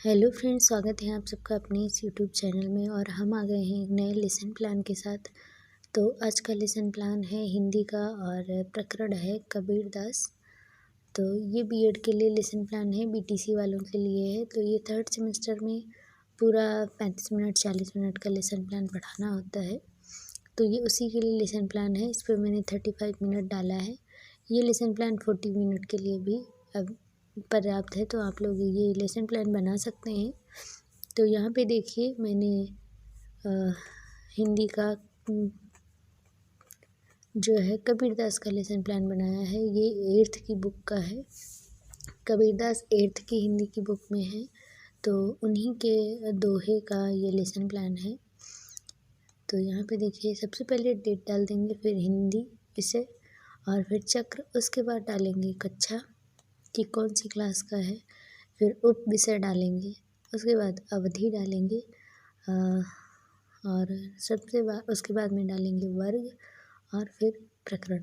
Hello friends, स्वागत है आप सबका अपने इस यूट्यूब चैनल में। और हम आ गए हैं एक नए लेसन प्लान के साथ। तो आज का लेसन प्लान है हिंदी का और प्रकरण है कबीरदास। तो ये बीएड के लिए लेसन प्लान है, बीटीसी वालों के लिए है। तो ये थर्ड सेमेस्टर में पूरा 35 मिनट 40 मिनट का लेसन प्लान पढ़ाना होता है। तो ये उसी के लिए लेसन प्लान है। इस पर मैंने 35 मिनट डाला है। ये लेसन प्लान 40 मिनट के लिए भी अब पर्याप्त है, तो आप लोग ये लेसन प्लान बना सकते हैं। तो यहाँ पे देखिए मैंने हिंदी का जो है कबीरदास का लेसन प्लान बनाया है। ये 8th की बुक का है। कबीरदास 8th की हिंदी की बुक में है, तो उन्हीं के दोहे का ये लेसन प्लान है। तो यहाँ पे देखिए सबसे पहले डेट डाल देंगे, फिर हिंदी विषय और फिर चक्र, उसके बाद डालेंगे कक्षा कि कौन सी क्लास का है, फिर उप विषय डालेंगे, उसके बाद अवधि डालेंगे और उसके बाद में डालेंगे वर्ग और फिर प्रकरण।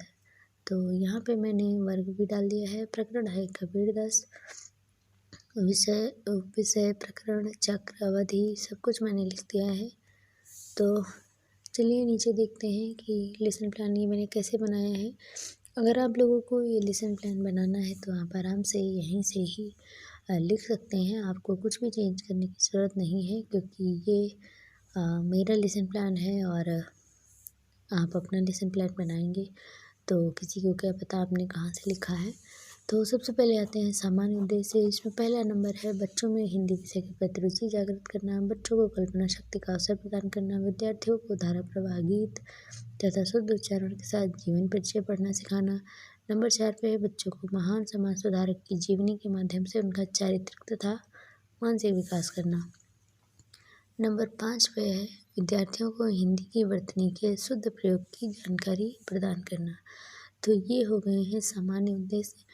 तो यहाँ पे मैंने वर्ग भी डाल दिया है। प्रकरण है कबीरदास, विषय उप विषय प्रकरण चक्र अवधि सब कुछ मैंने लिख दिया है। तो चलिए नीचे देखते हैं कि लेसन प्लान ये मैंने कैसे बनाया है। अगर आप लोगों को ये लेसन प्लान बनाना है तो आप आराम से यहीं से ही लिख सकते हैं। आपको कुछ भी चेंज करने की ज़रूरत नहीं है, क्योंकि ये मेरा लेसन प्लान है और आप अपना लेसन प्लान बनाएंगे तो किसी को क्या पता आपने कहाँ से लिखा है। तो सबसे पहले आते हैं सामान्य उद्देश्य। इसमें पहला नंबर है बच्चों में हिंदी विषय के प्रति रुचि जागृत करना, बच्चों को कल्पना शक्ति का अवसर प्रदान करना, विद्यार्थियों को धारा प्रवाह गीत तथा शुद्ध उच्चारण के साथ जीवन परिचय पढ़ना सिखाना। नंबर 4 पे है बच्चों को महान समाज सुधारक की जीवनी के माध्यम से उनका चारित्रिक तथा मानसिक विकास करना। नंबर 5 पे है विद्यार्थियों को हिंदी की वर्तनी के शुद्ध प्रयोग की जानकारी प्रदान करना। तो ये हो गए हैं सामान्य उद्देश्य।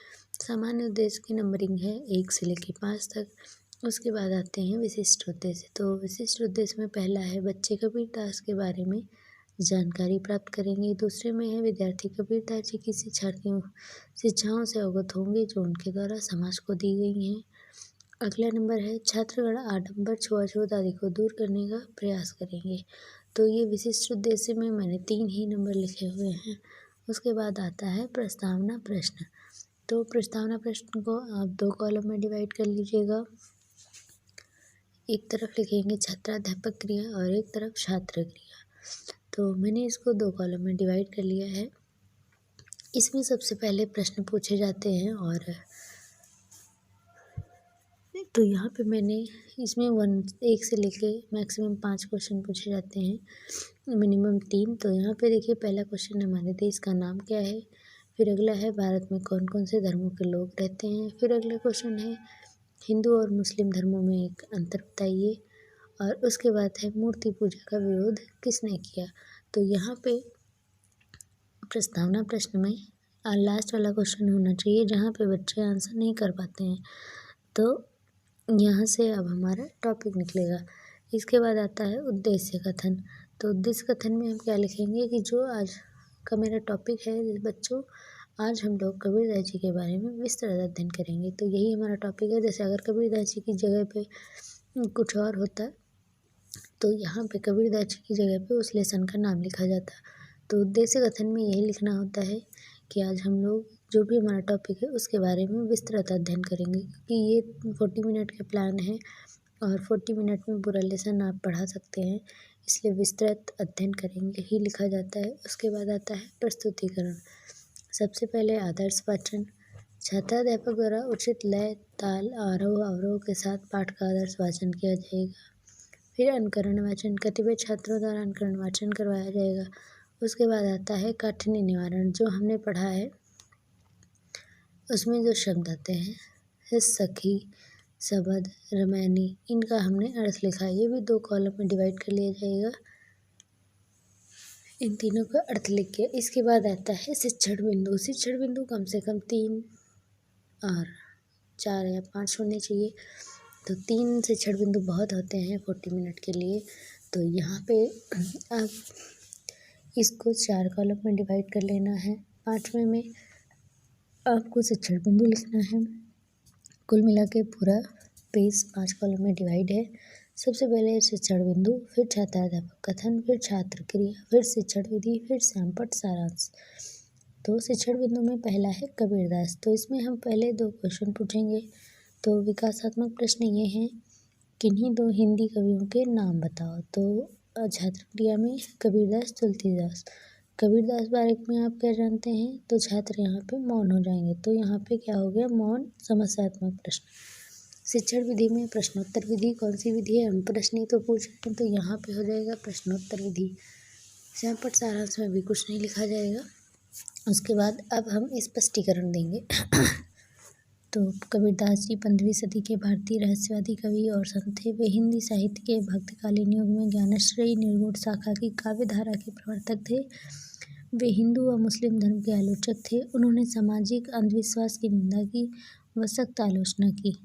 सामान्य उद्देश्य की नंबरिंग है 1 से लेकर 5 तक। उसके बाद आते हैं विशिष्ट उद्देश्य। तो विशिष्ट उद्देश्य में पहला है बच्चे कबीरदास के बारे में जानकारी प्राप्त करेंगे। दूसरे में है विद्यार्थी कबीरदास जी की शिक्षाओं से अवगत होंगे जो उनके द्वारा समाज को दी गई हैं। अगला नंबर है छात्रगण आडंबर छुआछूत आदि को दूर करने का प्रयास करेंगे। तो ये विशिष्ट उद्देश्य में मैंने 3 ही नंबर लिखे हुए हैं। उसके बाद आता है प्रस्तावना प्रश्न। तो प्रस्तावना प्रश्न को आप 2 कॉलम में डिवाइड कर लीजिएगा। एक तरफ लिखेंगे छात्राध्यापक क्रिया और एक तरफ छात्र क्रिया। तो मैंने इसको 2 कॉलम में डिवाइड कर लिया है। इसमें सबसे पहले प्रश्न पूछे जाते हैं और तो यहाँ पे मैंने इसमें 1 से लेके मैक्सिमम 5 क्वेश्चन पूछे जाते हैं, मिनिमम 3। तो यहाँ पे देखिए पहला क्वेश्चन हमारे देश का नाम क्या है, फिर अगला है भारत में कौन कौन से धर्मों के लोग रहते हैं, फिर अगला क्वेश्चन है हिंदू और मुस्लिम धर्मों में एक अंतर बताइए, और उसके बाद है मूर्ति पूजा का विरोध किसने किया। तो यहाँ पे प्रस्तावना प्रश्न में लास्ट वाला क्वेश्चन होना चाहिए जहाँ पे बच्चे आंसर नहीं कर पाते हैं। तो यहाँ से अब हमारा टॉपिक निकलेगा। इसके बाद आता है उद्देश्य कथन। तो उद्देश्य कथन में हम क्या लिखेंगे कि जो आज का मेरा टॉपिक है बच्चों, आज हम लोग कबीरदास जी के बारे में विस्तृत अध्ययन करेंगे। तो यही हमारा टॉपिक है। जैसे अगर कबीरदास जी की जगह पे कुछ और होता तो यहाँ पे कबीरदास जी की जगह पे उस लेसन का नाम लिखा जाता। तो उद्देश्य कथन में यही लिखना होता है कि आज हम लोग जो भी हमारा टॉपिक है उसके बारे में विस्तृत अध्ययन करेंगे, क्योंकि ये 40 मिनट का प्लान है और 40 मिनट में पूरा लेसन आप पढ़ा सकते हैं, इसलिए विस्तृत अध्ययन करेंगे ही लिखा जाता है। उसके बाद आता है प्रस्तुतिकरण। सबसे पहले आदर्श वाचन, छात्राध्यापक द्वारा उचित लय ताल आरोह अवरोह के साथ पाठ का आदर्श वाचन किया जाएगा। फिर अनुकरण वाचन, कतिपय छात्रों द्वारा अनुकरण वाचन करवाया जाएगा। उसके बाद आता है काठिन्य निवारण। जो हमने पढ़ा है उसमें जो शब्द आते हैं सखी सबद रमैनी, इनका हमने अर्थ लिखा है। ये भी 2 कॉलम में डिवाइड कर लिया जाएगा। इन तीनों का अर्थ लिख के इसके बाद आता है शिक्षण बिंदु। शिक्षण बिंदु कम से कम 3 और 4 या 5 होने चाहिए। तो 3 शिक्षण बिंदु बहुत होते हैं 40 मिनट के लिए। तो यहाँ पे आप इसको 4 कॉलम में डिवाइड कर लेना है। 5वें में आपको शिक्षण बिंदु लिखना है। कुल मिला के पूरा पेज 5 कॉलम में डिवाइड है। सबसे पहले शिक्षण बिंदु, फिर छात्राध्यापक कथन, फिर छात्र क्रिया, फिर शिक्षण विधि, फिर श्यामपट्ट सारांश। तो शिक्षण बिंदु में पहला है कबीरदास। तो इसमें हम पहले 2 क्वेश्चन पूछेंगे। तो विकासात्मक प्रश्न ये हैं, किन्हीं 2 हिंदी कवियों के नाम बताओ। तो छात्र क्रिया में कबीरदास, तुलसीदास। कबीरदास बारे में आप क्या जानते हैं? तो छात्र यहाँ पे मौन हो जाएंगे। तो यहाँ पे क्या हो गया? मौन समस्यात्मक प्रश्न। शिक्षण विधि में प्रश्नोत्तर विधि, कौन सी विधि है? हम प्रश्न ही तो पूछ रहे हैं, तो यहाँ पे हो जाएगा प्रश्नोत्तर विधि। श्यामपट्ट सारांश में भी कुछ नहीं लिखा जाएगा। उसके बाद अब हम स्पष्टीकरण देंगे। तो कबीरदास जी 15वीं सदी के भारतीय रहस्यवादी कवि और संत थे। वे हिंदी साहित्य के भक्तकालीन युग में ज्ञानश्रेयी निर्गुण शाखा की काव्य धारा के प्रवर्तक थे। वे हिंदू व मुस्लिम धर्म के आलोचक थे। उन्होंने सामाजिक अंधविश्वास की निंदा की व सख्त आलोचना की।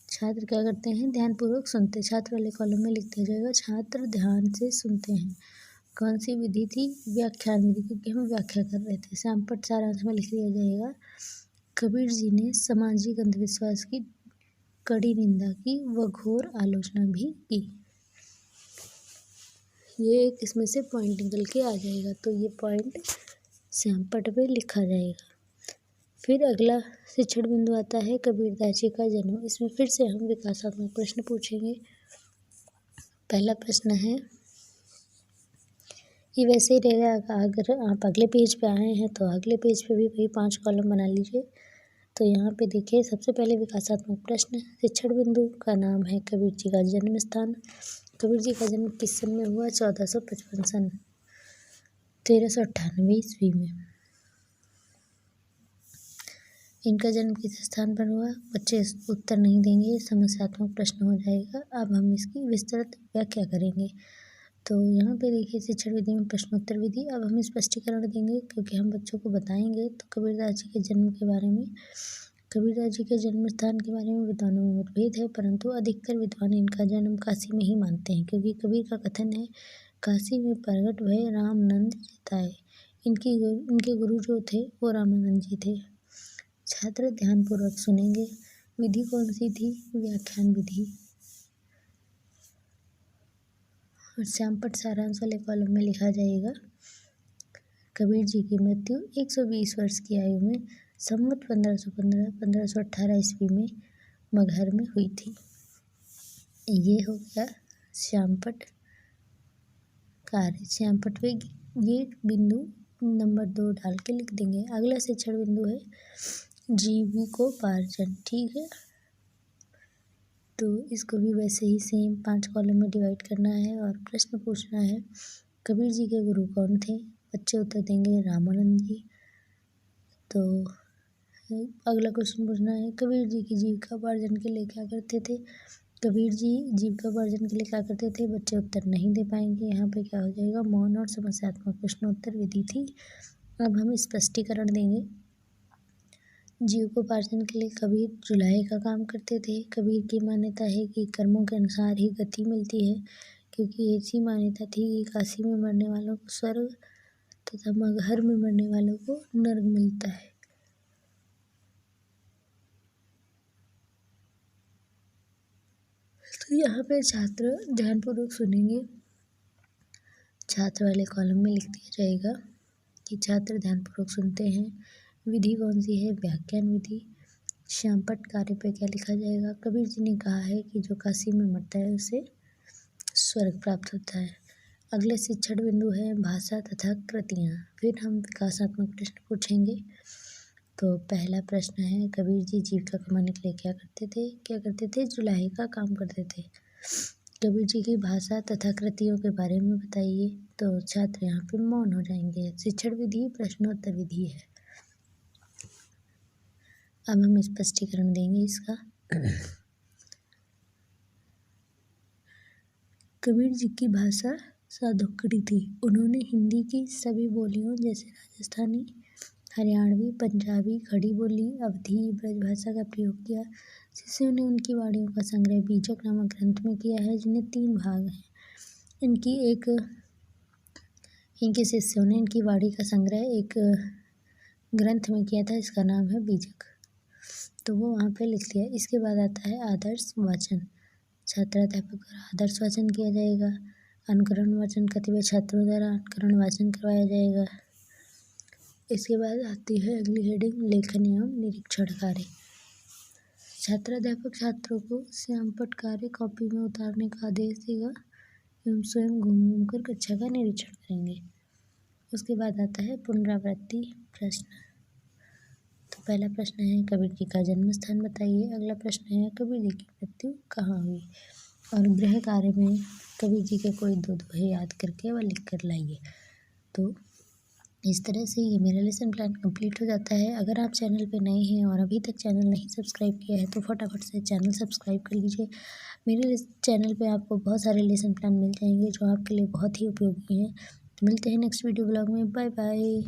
छात्र क्या करते हैं? ध्यानपूर्वक सुनते। छात्र वाले कॉलम में लिख दिया जाएगा, छात्र ध्यान से सुनते हैं। कौन सी विधि थी? व्याख्यान विधि, क्योंकि हम व्याख्या कर रहे थे। श्यामपट्ट सारांश में लिख दिया जाएगा, कबीर जी ने सामाजिक अंधविश्वास की कड़ी निंदा की व घोर आलोचना भी की। ये एक इसमें से पॉइंट निकल के आ जाएगा, तो ये पॉइंट श्यामपट्ट पे लिखा जाएगा। फिर अगला शिक्षण बिंदु आता है कबीरदास जी का जन्म। इसमें फिर से हम विकासात्मक प्रश्न पूछेंगे। पहला प्रश्न है, ये वैसे ही रहेगा, अगर आप अगले पेज पे आए हैं तो अगले पेज पे भी वही 5 कॉलम बना लीजिए। तो यहाँ पे देखिए, सबसे पहले विकासात्मक प्रश्न। शिक्षण बिंदु का नाम है कबीर जी का जन्म स्थान। कबीर जी का जन्म किस सन में हुआ? 1455 सन, 1398 ईस्वी में। इनका जन्म किस स्थान पर हुआ? बच्चे उत्तर नहीं देंगे, समस्यात्मक प्रश्न हो जाएगा। अब हम इसकी विस्तृत व्याख्या करेंगे। तो यहाँ पे देखिए, शिक्षण विधि में प्रश्नोत्तर विधि। अब हम स्पष्टीकरण देंगे, क्योंकि हम बच्चों को बताएंगे। तो कबीरदास जी के जन्म के बारे में, कबीरदास जी के जन्म स्थान के बारे में विद्वानों में मतभेद है, परंतु अधिकतर विद्वान इनका जन्म काशी में ही मानते हैं, क्योंकि कबीर का कथन है, काशी में प्रगट भय रामानंद चिताए। इनके गुरु जो थे वो रामानंद जी थे। छात्र ध्यानपूर्वक सुनेंगे। विधि कौन सी थी? व्याख्यान विधि। और श्यामपट्ट सारांश वाले कॉलम में लिखा जाएगा, कबीर जी की मृत्यु 120 वर्ष की आयु में संवत 1518 ईस्वी में मगहर में हुई थी। ये हो गया श्यामपट्ट कार्य। श्यामपट्ट पे ये बिंदु नंबर 2 डाल के लिख देंगे। अगला शिक्षण बिंदु है जीविकोपार्जन। ठीक है, तो इसको भी वैसे ही सेम 5 कॉलम में डिवाइड करना है और प्रश्न पूछना है, कबीर जी के गुरु कौन थे? बच्चे उत्तर देंगे रामानंद जी। तो अगला क्वेश्चन पूछना है, कबीर जी की जीविकोपार्जन के लिए क्या करते थे? कबीर जी जीविकोपार्जन के लिए क्या करते थे? बच्चे उत्तर नहीं दे पाएंगे। यहाँ पे क्या हो जाएगा? मौन और समस्यात्मक प्रश्नोत्तर विधि थी। अब हम स्पष्टीकरण देंगे। जीविकोपार्जन के लिए कबीर जुलाहे का काम करते थे। कबीर की मान्यता है कि कर्मों के अनुसार ही गति मिलती है, क्योंकि ऐसी मान्यता थी कि काशी में मरने वालों को स्वर्ग तथा मगहर में मरने वालों को नर्क मिलता है। तो यहाँ पे छात्र ध्यानपूर्वक सुनेंगे। छात्र वाले कॉलम में लिख दिया जाएगा कि छात्र ध्यानपूर्वक सुनते हैं। विधि कौन सी है? व्याख्यान विधि। श्यामपट्ट कार्य पे क्या लिखा जाएगा? कबीर जी ने कहा है कि जो काशी में मरता है उसे स्वर्ग प्राप्त होता है। अगले शिक्षण बिंदु है भाषा तथा कृतियाँ। फिर हम विकासात्मक प्रश्न पूछेंगे। तो पहला प्रश्न है, कबीर जी जीविका कमाने के लिए क्या करते थे? जुलाहे का काम करते थे। कबीर जी की भाषा तथा कृतियों के बारे में बताइए। तो छात्र यहाँ पे मौन हो जाएंगे। शिक्षण विधि प्रश्नोत्तर विधि है। अब हम स्पष्टीकरण देंगे इसका। कबीर जी की भाषा साधुकड़ी थी। उन्होंने हिंदी की सभी बोलियों जैसे राजस्थानी, हरियाणवी, पंजाबी, खड़ी बोली, अवधी, ब्रजभाषा का प्रयोग किया। शिष्यों ने उनकी वाणियों का संग्रह बीजक नामक ग्रंथ में किया है, जिन्हें 3 भाग हैं। इनके शिष्यों ने इनकी वाणी का संग्रह एक ग्रंथ में किया था, इसका नाम है बीजक। तो वो वहाँ पे लिख लिया। इसके बाद आता है आदर्श वाचन। छात्राध्यापक द्वारा आदर्श वाचन किया जाएगा। अनुकरण वाचन कतिपय छात्रों द्वारा अनुकरण वाचन करवाया जाएगा। इसके बाद आती है अगली हेडिंग लेखन एवं निरीक्षण कार्य। छात्राध्यापक छात्रों को श्यामपट्ट कार्य कॉपी में उतारने का आदेश देगा एवं स्वयं घूम घूम कर कक्षा का निरीक्षण करेंगे। उसके बाद आता है पुनरावृत्ति प्रश्न। तो पहला प्रश्न है कबीर जी का जन्म स्थान बताइए। अगला प्रश्न है कबीर जी की मृत्यु कहाँ हुई। और गृह कार्य में कबीर जी के कोई दो दोहे याद करके व लिख कर लाइए। तो इस तरह से ये मेरा लेसन प्लान कंप्लीट हो जाता है। अगर आप चैनल पे नए हैं और अभी तक चैनल नहीं सब्सक्राइब किया है तो फटाफट से चैनल सब्सक्राइब कर लीजिए। मेरे चैनल पे आपको बहुत सारे लेसन प्लान मिल जाएंगे जो आपके लिए बहुत ही उपयोगी हैं। तो मिलते हैं नेक्स्ट वीडियो ब्लॉग में। Bye bye.